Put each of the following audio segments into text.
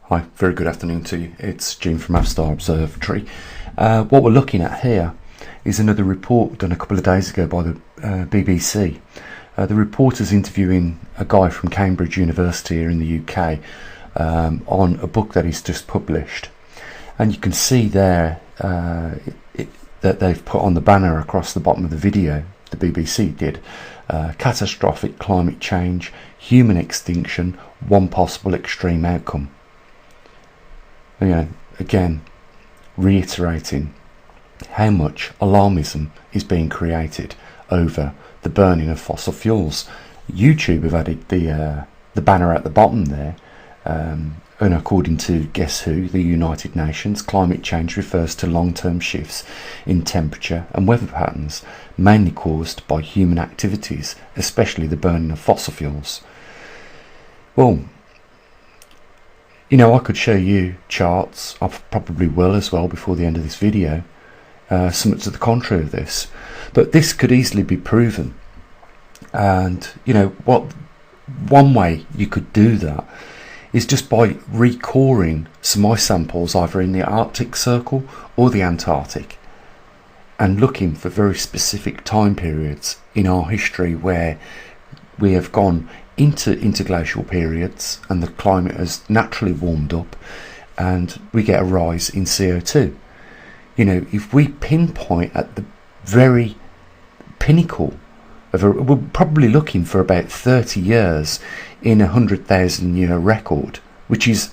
Hi, very good afternoon to you. It's Jim from maverickstar Observatory. What we're looking at here is another report done a couple of days ago by the BBC. The reporter's interviewing a guy from Cambridge University here in the UK on a book that he's just published. And you can see there that they've put on the banner across the bottom of the video, the BBC did, Catastrophic Climate Change, Human Extinction, One Possible Extreme Outcome. You know, again, reiterating how much alarmism is being created over the burning of fossil fuels. YouTube have added the banner at the bottom there, and according to Guess Who, the United Nations, climate change refers to long-term shifts in temperature and weather patterns, mainly caused by human activities, especially the burning of fossil fuels. Well, you know, I could show you charts, I probably will as well before the end of this video, something to the contrary of this, but this could easily be proven. And you know what, one way you could do that is just by recoring some ice samples either in the Arctic Circle or the Antarctic and looking for very specific time periods in our history where we have gone into interglacial periods and the climate has naturally warmed up and we get a rise in CO2. You know, if we pinpoint at the very pinnacle of we're probably looking for about 30 years in a 100,000-year record, which is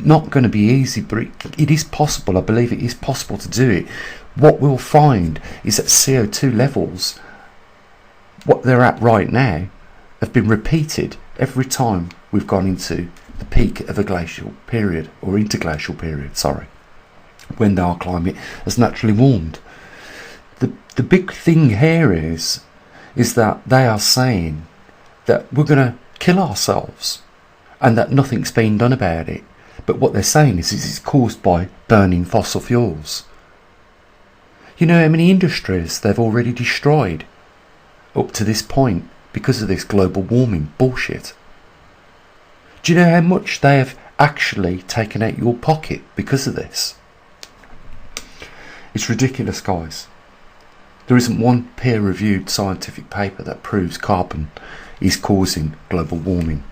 not going to be easy, but it is possible. I believe it is possible to do it. What we'll find is that CO2 levels, what they're at right now, have been repeated every time we've gone into the peak of a glacial period, or interglacial period, sorry, when our climate has naturally warmed. The big thing here is that they are saying that we're going to kill ourselves and that nothing's been done about it. But what they're saying is it's caused by burning fossil fuels. You know how many industries they've already destroyed up to this point because of this global warming bullshit? Do you know how much they have actually taken out your pocket because of this? It's ridiculous, guys. There isn't one peer-reviewed scientific paper that proves carbon is causing global warming.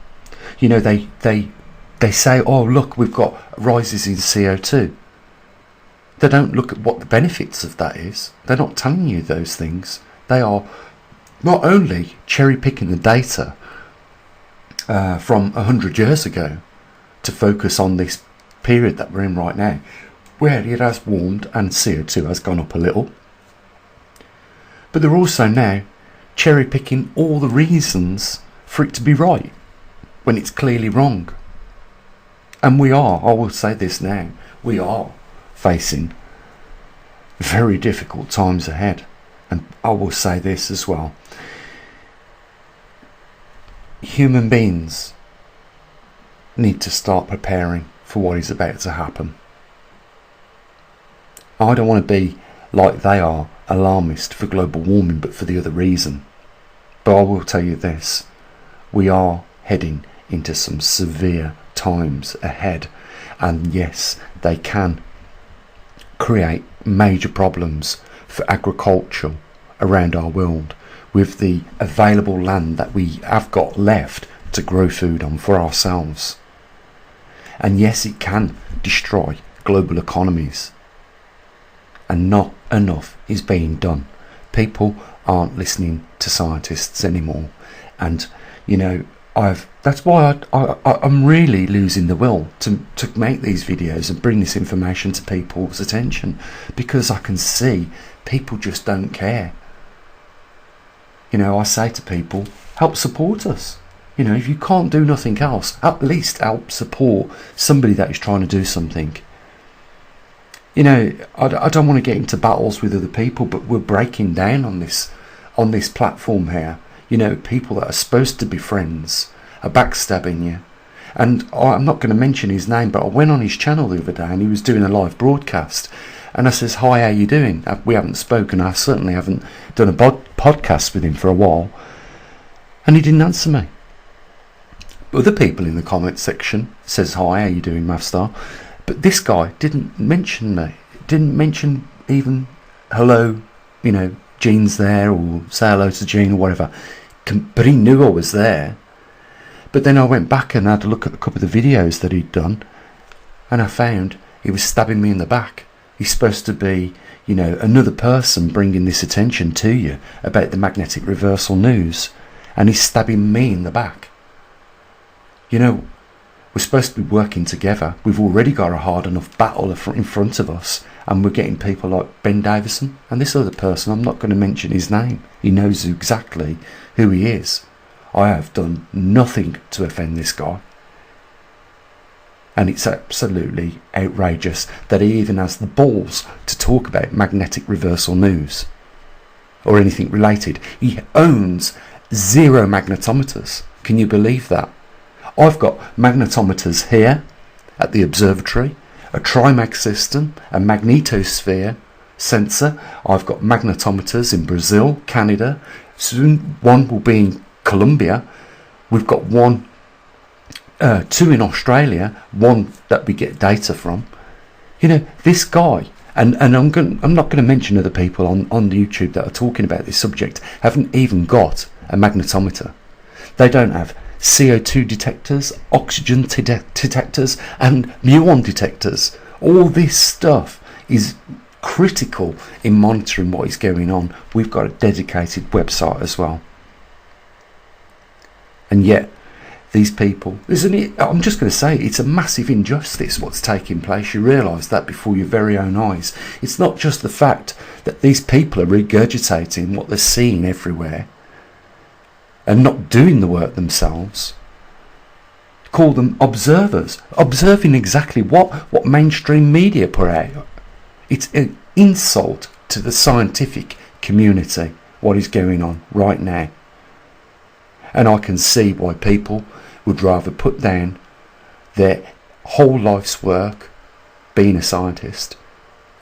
You know, they say, oh look, we've got rises in CO2. They don't look at what the benefits of that is. They're not telling you those things. They are not only cherry-picking the data from 100 years ago to focus on this period that we're in right now, where it has warmed and CO2 has gone up a little, but they're also now cherry-picking all the reasons for it to be right when it's clearly wrong. And we are, I will say this now, we are facing very difficult times ahead. And I will say this as well. Human beings need to start preparing for what is about to happen. I don't want to be like they are, alarmist for global warming, but for the other reason. But I will tell you this, we are heading into some severe times ahead, and yes, they can create major problems for agriculture around our world with the available land that we have got left to grow food on for ourselves. And yes, it can destroy global economies, and not enough is being done. People aren't listening to scientists anymore, and you know, that's why I'm really losing the will to make these videos and bring this information to people's attention, because I can see people just don't care. You know, I say to people, help support us. You know, if you can't do nothing else, at least help support somebody that is trying to do something. You know, I don't want to get into battles with other people, but we're breaking down on this platform here. You know, people that are supposed to be friends are backstabbing you. And I'm not going to mention his name, but I went on his channel the other day and he was doing a live broadcast. And I says, hi, how you doing? We haven't spoken. I certainly haven't done a podcast with him for a while. And he didn't answer me. other people in the comment section says, hi, how you doing, Mavstar? But this guy didn't mention me, didn't mention even hello, you know, Jean's there, or say hello to Jean or whatever. But he knew I was there. But then I went back and had a look at a couple of the videos that he'd done, and I found he was stabbing me in the back. He's supposed to be, you know, another person bringing this attention to you about the magnetic reversal news, and he's stabbing me in the back. You know, we're supposed to be working together. We've already got a hard enough battle in front of us, and we're getting people like Ben Davison and this other person. I'm not going to mention his name. He knows exactly who he is. I have done nothing to offend this guy. And it's absolutely outrageous that he even has the balls to talk about magnetic reversal news or anything related. He owns 0 magnetometers. Can you believe that? I've got magnetometers here at the observatory, a trimag system, a magnetosphere sensor. I've got magnetometers in Brazil, Canada. Soon one will be in Colombia. We've got two in Australia, one that we get data from. You know, this guy, and I'm not going to mention other people on YouTube that are talking about this subject, haven't even got a magnetometer. They don't have CO2 detectors, oxygen detectors, and muon detectors. All this stuff is critical in monitoring what is going on. We've got a dedicated website as well. And yet, these people, isn't it? I'm just going to say, it's a massive injustice what's taking place. You realise that before your very own eyes. It's not just the fact that these people are regurgitating what they're seeing everywhere and not doing the work themselves. Call them observers, observing exactly what mainstream media put out. It's an insult to the scientific community, what is going on right now. And I can see why people would rather put down their whole life's work being a scientist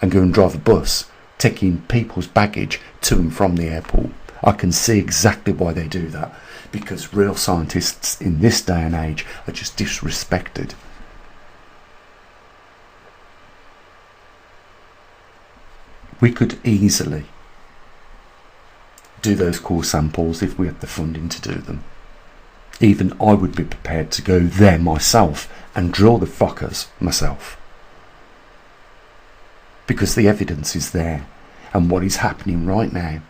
and go and drive a bus, taking people's baggage to and from the airport. I can see exactly why they do that, because real scientists in this day and age are just disrespected. We could easily do those core samples if we had the funding to do them. Even I would be prepared to go there myself and drill the fuckers myself, because the evidence is there. And what is happening right now,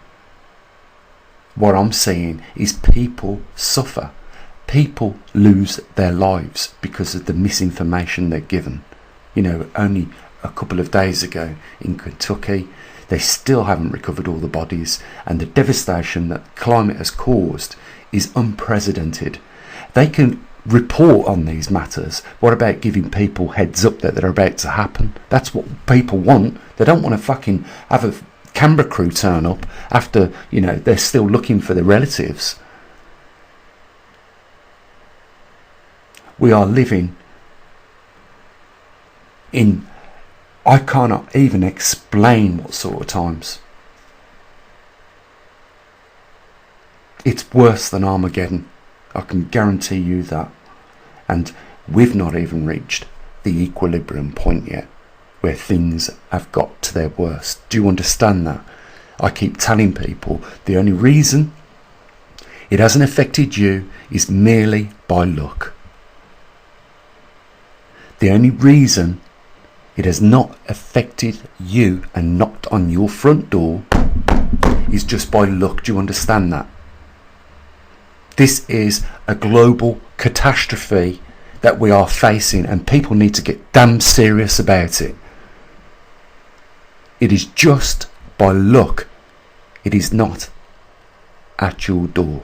what I'm seeing is people suffer. People lose their lives because of the misinformation they're given. You know, only a couple of days ago in Kentucky, they still haven't recovered all the bodies, and the devastation that climate has caused is unprecedented. They can report on these matters. What about giving people heads up that they're about to happen? That's what people want. They don't want to fucking have a camera crew turn up after, you know, they're still looking for their relatives. We are living in, I cannot even explain what sort of times. It's worse than Armageddon. I can guarantee you that. And we've not even reached the equilibrium point yet, where things have got to their worst. Do you understand that? I keep telling people the only reason it hasn't affected you is merely by luck. The only reason it has not affected you and knocked on your front door is just by luck. Do you understand that? This is a global catastrophe that we are facing, and people need to get damn serious about it. It is just by luck. It is not at your door.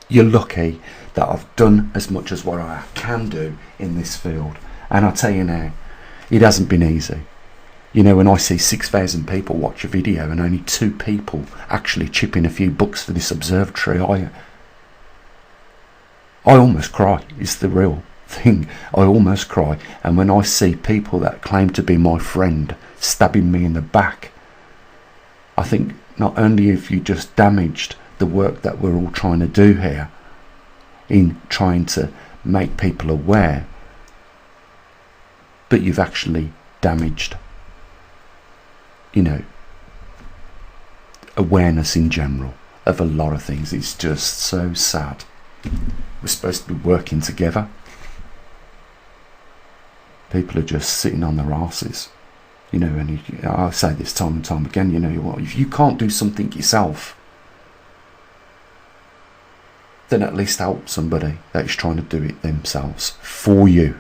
You're lucky that I've done as much as what I can do in this field. And I'll tell you now, it hasn't been easy. You know, when I see 6,000 people watch a video and only 2 people actually chip in a few bucks for this observatory, I almost cry. It's the real thing. I almost cry. And when I see people that claim to be my friend stabbing me in the back, I think not only have you just damaged the work that we're all trying to do here in trying to make people aware, but you've actually damaged, you know, awareness in general of a lot of things. It's just so sad. We're supposed to be working together. People are just sitting on their asses, you know. And I say this time and time again, you know, if you can't do something yourself, then at least help somebody that is trying to do it themselves for you.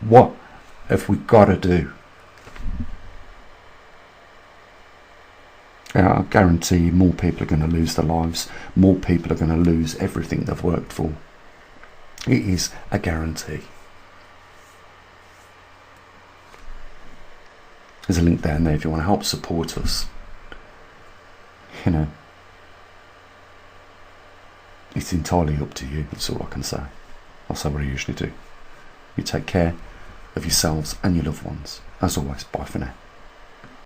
What have we got to do? I guarantee you more people are going to lose their lives. More people are going to lose everything they've worked for. It is a guarantee. There's a link down there if you want to help support us. You know, it's entirely up to you. That's all I can say. I'll say what I usually do. You take care of yourselves and your loved ones. As always, bye for now.